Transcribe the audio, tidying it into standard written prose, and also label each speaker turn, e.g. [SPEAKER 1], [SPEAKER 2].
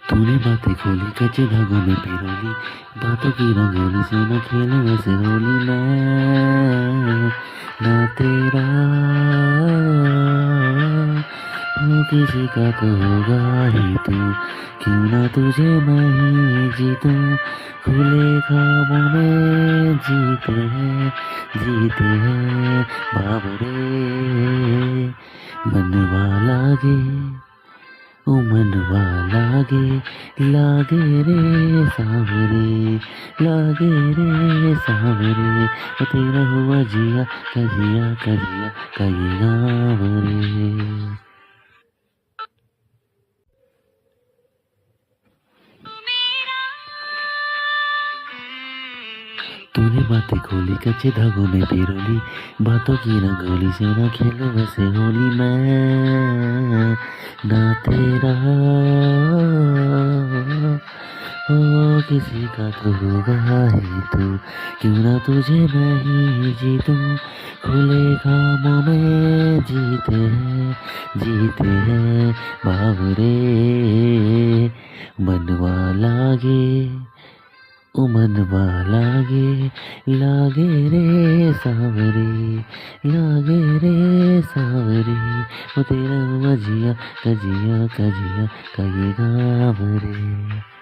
[SPEAKER 1] तूने बातें खोली कच्चे धागों में पिरोली, बातों की रंगोली से न खेलूं वैसे होली मैं ना तेरा हो किसी का तो होगा ही तू, क्यों ना तुझे मैं ही जीतूं। खुले ख्वाबों में जीते हैं बाबरे बनवा लागे ओ मनवा लागे रे सांवरे, लागे रे सांवरे। ओ तेरा हुआ जिया का ये गाँव रे। तूने बातें खोली कच्चे धागों में पिरोली, बातों की रंगोली से ना खेलो वैसे होली मैं ना तेरा हो किसी का तो होगा ही तू, क्यों ना तुझे मैं ही जीतूं। खुले खामों में जीते हैं बावरे मनवा लागे ओ मनवा लागे रे सांवरे, लागे रे सांवरे। ओ तेरा हुआ जिया का ये गाँव रे।